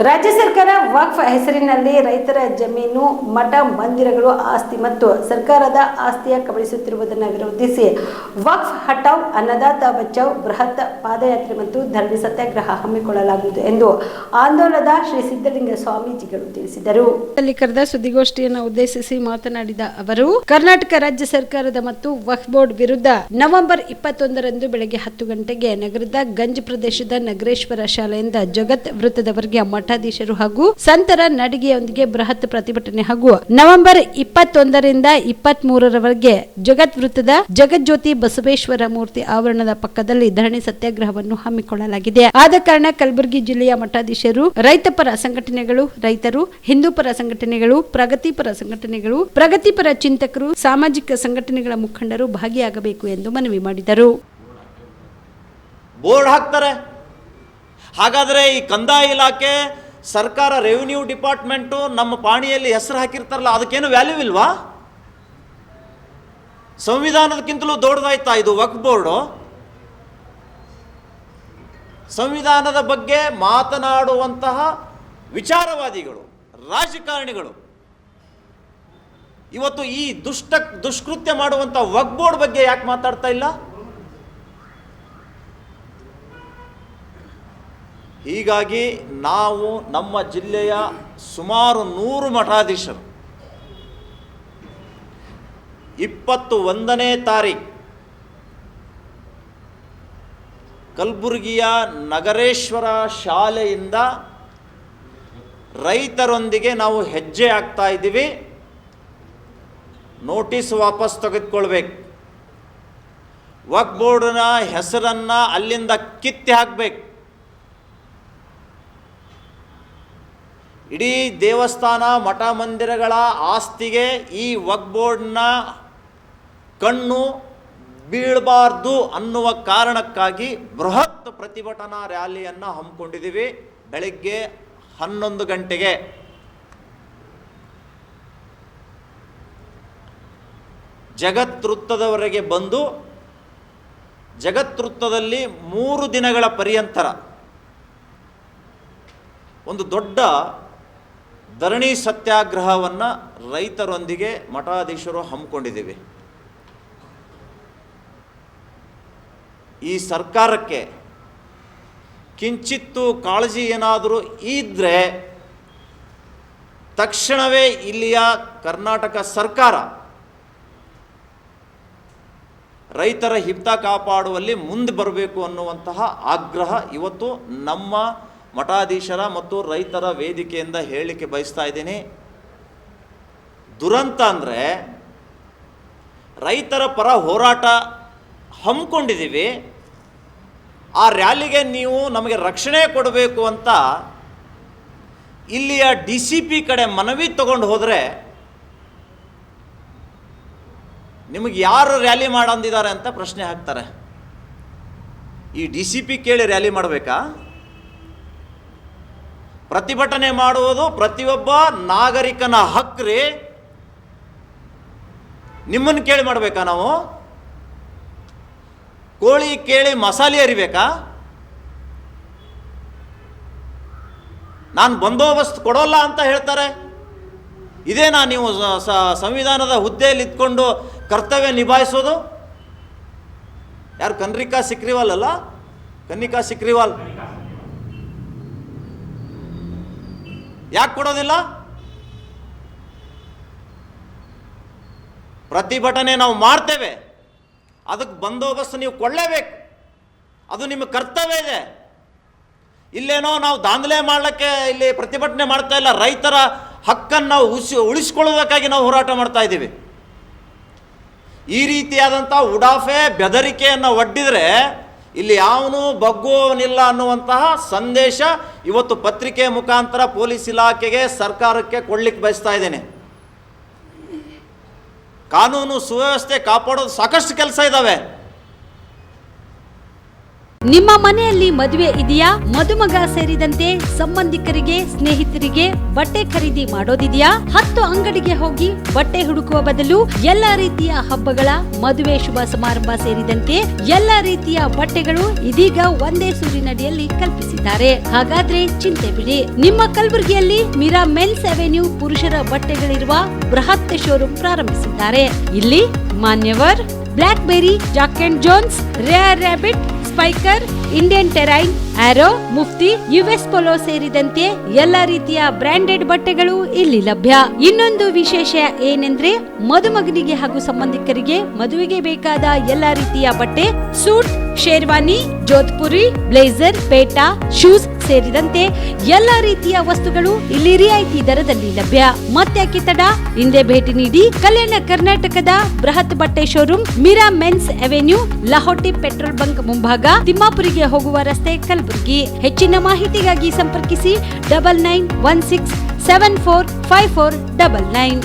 ರಾಜ್ಯ ಸರ್ಕಾರ ವಕ್ಫ್ ಹೆಸರಿನಲ್ಲಿ ರೈತರ ಜಮೀನು, ಮಠ ಮಂದಿರಗಳು ಆಸ್ತಿ ಮತ್ತು ಸರ್ಕಾರದ ಆಸ್ತಿಯ ಕಬಳಿಸುತ್ತಿರುವುದನ್ನು ವಿರೋಧಿಸಿ ವಕ್ಫ್ ಹಟಾವ್ ಅನ್ನದಾತ ಬಚಾವ್ ಬೃಹತ್ ಪಾದಯಾತ್ರೆ ಮತ್ತು ಧರಣಿ ಸತ್ಯಾಗ್ರಹ ಹಮ್ಮಿಕೊಳ್ಳಲಾಗುವುದು ಎಂದು ಆಂದೋಲನದ ಶ್ರೀ ಸಿದ್ದಲಿಂಗ ಸ್ವಾಮೀಜಿಗಳು ತಿಳಿಸಿದರು. ಕರೆದ ಸುದ್ದಿಗೋಷ್ಠಿಯನ್ನು ಉದ್ದೇಶಿಸಿ ಮಾತನಾಡಿದ ಅವರು, ಕರ್ನಾಟಕ ರಾಜ್ಯ ಸರ್ಕಾರದ ಮತ್ತು ವಕ್ಫ್ ಬೋರ್ಡ್ ವಿರುದ್ಧ ನವೆಂಬರ್ 21ರಂದು ಬೆಳಗ್ಗೆ 10 ಗಂಟೆಗೆ ನಗರದ ಗಂಜ್ ಪ್ರದೇಶದ ನಗರೇಶ್ವರ ಶಾಲೆಯಿಂದ ಜಗತ್ ವೃತ್ತದವರೆಗೆ ಮಠಾಧೀಶರು ಹಾಗೂ ಸಂತರ ನಡಿಗೆಯೊಂದಿಗೆ ಬೃಹತ್ ಪ್ರತಿಭಟನೆ ಹಾಗೂ ನವೆಂಬರ್ 21ರಿಂದ 23ರವರೆಗೆ ಜಗತ್ ವೃತ್ತದ ಜಗಜ್ಯೋತಿ ಬಸವೇಶ್ವರ ಮೂರ್ತಿ ಆವರಣದ ಪಕ್ಕದಲ್ಲಿ ಧರಣಿ ಸತ್ಯಾಗ್ರಹವನ್ನು ಹಮ್ಮಿಕೊಳ್ಳಲಾಗಿದೆ. ಆದ ಕಾರಣ ಕಲಬುರಗಿ ಜಿಲ್ಲೆಯ ಮಠಾಧೀಶರು, ರೈತಪರ ಸಂಘಟನೆಗಳು, ರೈತರು, ಹಿಂದೂಪರ ಸಂಘಟನೆಗಳು, ಪ್ರಗತಿಪರ ಸಂಘಟನೆಗಳು, ಪ್ರಗತಿಪರ ಚಿಂತಕರು, ಸಾಮಾಜಿಕ ಸಂಘಟನೆಗಳ ಮುಖಂಡರು ಭಾಗಿಯಾಗಬೇಕು ಎಂದು ಮನವಿ ಮಾಡಿದರು. ಬೋರ್ಡ್ ಹಾಕ್ತಾರೆ. ಹಾಗಾದರೆ ಈ ಕಂದಾಯ ಇಲಾಖೆ, ಸರ್ಕಾರ, ರೆವಿನ್ಯೂ ಡಿಪಾರ್ಟ್ಮೆಂಟು ನಮ್ಮ ಪಾಣಿಯಲ್ಲಿ ಹೆಸರು ಹಾಕಿರ್ತಾರಲ್ಲ, ಅದಕ್ಕೇನು ವ್ಯಾಲ್ಯೂ ಇಲ್ವಾ? ಸಂವಿಧಾನದಕ್ಕಿಂತಲೂ ದೊಡ್ಡದಾಯ್ತಾ ಇದು ವಕ್ಫ್ ಬೋರ್ಡು? ಸಂವಿಧಾನದ ಬಗ್ಗೆ ಮಾತನಾಡುವಂತಹ ವಿಚಾರವಾದಿಗಳು, ರಾಜಕಾರಣಿಗಳು ಇವತ್ತು ಈ ದುಷ್ಕೃತ್ಯ ಮಾಡುವಂಥ ವಕ್ಫ್ ಬೋರ್ಡ್ ಬಗ್ಗೆ ಯಾಕೆ ಮಾತಾಡ್ತಾ ಇಲ್ಲ? ಹೀಗಾಗಿ ನಾವು ನಮ್ಮ ಜಿಲ್ಲೆಯ ಸುಮಾರು 100 ಮಠಾಧೀಶರು 21ನೇ ತಾರೀಕು ಕಲಬುರಗಿಯ ನಗರೇಶ್ವರ ಶಾಲೆಯಿಂದ ರೈತರೊಂದಿಗೆ ನಾವು ಹೆಜ್ಜೆ ಹಾಕ್ತಾ ಇದ್ದೀವಿ. ನೋಟಿಸ್ ವಾಪಸ್ ತೆಗೆದುಕೊಳ್ಬೇಕು. ವಕ್ಫ್ ಬೋರ್ಡ್ನ ಹೆಸರನ್ನು ಅಲ್ಲಿಂದ ಕಿತ್ತಿ ಹಾಕಬೇಕು. ಇಡೀ ದೇವಸ್ಥಾನ, ಮಠ ಮಂದಿರಗಳ ಆಸ್ತಿಗೆ ಈ ವಕ್ಫ್ ಬೋರ್ಡ್ನ ಕಣ್ಣು ಬೀಳಬಾರ್ದು ಅನ್ನುವ ಕಾರಣಕ್ಕಾಗಿ ಬೃಹತ್ ಪ್ರತಿಭಟನಾ ರ್ಯಾಲಿಯನ್ನು ಹಮ್ಮಿಕೊಂಡಿದ್ದೀವಿ. ಬೆಳಗ್ಗೆ 11 ಗಂಟೆಗೆ ಜಗತ್ ವೃತ್ತದವರೆಗೆ ಬಂದು, ಜಗತ್ ವೃತ್ತದಲ್ಲಿ 3 ದಿನಗಳ ಪರ್ಯಂತರ ಒಂದು ದೊಡ್ಡ ಧರಣಿ ಸತ್ಯಾಗ್ರಹವನ್ನು ರೈತರೊಂದಿಗೆ ಮಠಾಧೀಶರು ಹಮ್ಮಿಕೊಂಡಿದ್ದೀವಿ. ಈ ಸರ್ಕಾರಕ್ಕೆ ಕಿಂಚಿತ್ತು ಕಾಳಜಿ ಏನಾದರೂ ಇದ್ದರೆ ತಕ್ಷಣವೇ ಇಲ್ಲಿಯ ಕರ್ನಾಟಕ ಸರ್ಕಾರ ರೈತರ ಹಿತ ಕಾಪಾಡುವಲ್ಲಿ ಮುಂದೆ ಬರಬೇಕು ಅನ್ನುವಂತಹ ಆಗ್ರಹ ಇವತ್ತು ನಮ್ಮ ಮಠಾಧೀಶರ ಮತ್ತು ರೈತರ ವೇದಿಕೆಯಿಂದ ಹೇಳಲಿಕ್ಕೆ ಬಯಸ್ತಾ ಇದ್ದೀನಿ. ದುರಂತ ಅಂದರೆ ರೈತರ ಪರ ಹೋರಾಟ ಹಮ್ಮಿಕೊಂಡಿದ್ದೀವಿ. ಆ ರ್ಯಾಲಿಗೆ ನೀವು ನಮಗೆ ರಕ್ಷಣೆ ಕೊಡಬೇಕು ಅಂತ ಇಲ್ಲಿಯ DCP ಕಡೆ ಮನವಿ ತಗೊಂಡು ಹೋದರೆ ನಿಮಗೆ ಯಾರು ರ್ಯಾಲಿ ಮಾಡಂದಿದ್ದಾರೆ ಅಂತ ಪ್ರಶ್ನೆ ಹಾಕ್ತಾರೆ. ಈ DCP ಕೇಳಿ ರ್ಯಾಲಿ ಮಾಡಬೇಕಾ? ಪ್ರತಿಭಟನೆ ಮಾಡುವುದು ಪ್ರತಿಯೊಬ್ಬ ನಾಗರಿಕನ ಹಕ್ಕ್ರಿ. ನಿಮ್ಮನ್ನು ಕೇಳಿ ಮಾಡಬೇಕಾ? ನಾವು ಕೋಳಿ ಕೇಳಿ ಮಸಾಲೆ ಅರಿಬೇಕಾ? ನಾನು ಬಂದೋಬಸ್ತ್ ಕೊಡೋಲ್ಲ ಅಂತ ಹೇಳ್ತಾರೆ. ಇದೇನಾ ನೀವು ಸಂವಿಧಾನದ ಹುದ್ದೆಯಲ್ಲಿ ಇದ್ಕೊಂಡು ಕರ್ತವ್ಯ ನಿಭಾಯಿಸೋದು? ಯಾರು? ಕನ್ನಿಕಾ ಸಿಕ್ರಿವಾಲ್ ಅಲ್ಲ, ಕನ್ನಿಕಾ ಸಿಕ್ರಿವಾಲ್ ಯಾಕೆ ಕೊಡೋದಿಲ್ಲ? ಪ್ರತಿಭಟನೆ ನಾವು ಮಾಡ್ತೇವೆ, ಅದಕ್ಕೆ ಬಂದೋಬಸ್ತ್ ನೀವು ಕೊಳ್ಳೇಬೇಕು. ಅದು ನಿಮ್ಮ ಕರ್ತವ್ಯ ಇದೆ. ಇಲ್ಲೇನೋ ನಾವು ದಾಂಧಲೆ ಮಾಡಲಿಕ್ಕೆ ಇಲ್ಲಿ ಪ್ರತಿಭಟನೆ ಮಾಡ್ತಾ ಇಲ್ಲ. ರೈತರ ಹಕ್ಕನ್ನು ನಾವು ಉಳಿಸ್ಕೊಳ್ಳೋದಕ್ಕಾಗಿ ನಾವು ಹೋರಾಟ ಮಾಡ್ತಾ ಇದ್ದೀವಿ. ಈ ರೀತಿಯಾದಂಥ ಉಡಾಫೆ ಬೆದರಿಕೆಯನ್ನು ಒಡ್ಡಿದರೆ ಇಲ್ಲಿ ಯಾವನೂ ಬಗ್ಗುವವನಿಲ್ಲ ಅನ್ನುವಂತಹ ಸಂದೇಶ ಇವತ್ತು ಪತ್ರಿಕೆ ಮುಖಾಂತರ ಪೊಲೀಸ್ ಇಲಾಖೆಗೆ, ಸರ್ಕಾರಕ್ಕೆ ಕೊಡ್ಲಿಕ್ಕೆ ಬಯಸ್ತಾ ಇದ್ದೇನೆ. ಕಾನೂನು ಸುವ್ಯವಸ್ಥೆ ಕಾಪಾಡೋದು ಸಾಕಷ್ಟು ಕೆಲಸ ಇದ್ದಾವೆ. ನಿಮ್ಮ ಮನೆಯಲ್ಲಿ ಮದುವೆ ಇದೆಯಾ? ಮದುಮಗ ಸೇರಿದಂತೆ ಸಂಬಂಧಿಕರಿಗೆ, ಸ್ನೇಹಿತರಿಗೆ ಬಟ್ಟೆ ಖರೀದಿ ಮಾಡೋದಿದೆಯಾ? 10 ಅಂಗಡಿಗೆ ಹೋಗಿ ಬಟ್ಟೆ ಹುಡುಕುವ ಬದಲು ಎಲ್ಲಾ ರೀತಿಯ ಹಬ್ಬಗಳ, ಮದುವೆ, ಶುಭ ಸಮಾರಂಭ ಸೇರಿದಂತೆ ಎಲ್ಲಾ ರೀತಿಯ ಬಟ್ಟೆಗಳು ಇದೀಗ ಒಂದೇ ಸೂರಿನಡಿಯಲ್ಲಿ ಕಲ್ಪಿಸಿದ್ದಾರೆ. ಹಾಗಾದ್ರೆ ಚಿಂತೆ ಬಿಡಿ. ನಿಮ್ಮ ಕಲಬುರಗಿಯಲ್ಲಿ ಮೀರಾ ಮೆನ್ಸ್ ಅವೆನ್ಯೂ ಪುರುಷರ ಬಟ್ಟೆಗಳಿರುವ ಬೃಹತ್ ಶೋರೂಮ್ ಪ್ರಾರಂಭಿಸಿದ್ದಾರೆ. ಇಲ್ಲಿ Manyavar, Blackberry, Jack and Jones, Rare Rabbit, Spykar, Indian Terrain, Arrow, Mufti, US Polo ಸೇರಿದಂತೆ ಎಲ್ಲಾ ರೀತಿಯ ಬ್ರಾಂಡೆಡ್ ಬಟ್ಟೆಗಳು ಇಲ್ಲಿ ಲಭ್ಯ. ಇನ್ನೊಂದು ವಿಶೇಷ ಏನೆಂದ್ರೆ ಮದುಮಗನಿಗೆ ಹಾಗೂ ಸಂಬಂಧಿಕರಿಗೆ ಮದುವೆಗೆ ಬೇಕಾದ ಎಲ್ಲಾ ರೀತಿಯ ಬಟ್ಟೆ, ಸೂಟ್, ಶೇರ್ವಾನಿ, ಜೋಧ್ಪುರಿ, ಬ್ಲೇಸರ್, ಪೇಟಾ, ಶೂಸ್ ಸೇರಿದಂತೆ ಎಲ್ಲಾ ರೀತಿಯ ವಸ್ತುಗಳು ಇಲ್ಲಿ ರಿಯಾಯಿತಿ ದರದಲ್ಲಿ ಲಭ್ಯ. ಮತ್ತ್ಯಾಕೆ ತಡ? ಹಿಂದೆ ಭೇಟಿ ನೀಡಿ. ಕಲ್ಯಾಣ ಕರ್ನಾಟಕದ ಬೃಹತ್ ಬಟ್ಟೆ showroom Meera men's avenue, Lahoti petrol bunk ಮುಂಭಾಗ, ತಿಮ್ಮಾಪುರಿಗೆ ಹೋಗುವ ರಸ್ತೆ, ಕಲಬುರಗಿ. ಹೆಚ್ಚಿನ ಮಾಹಿತಿಗಾಗಿ ಸಂಪರ್ಕಿಸಿ 9916745499.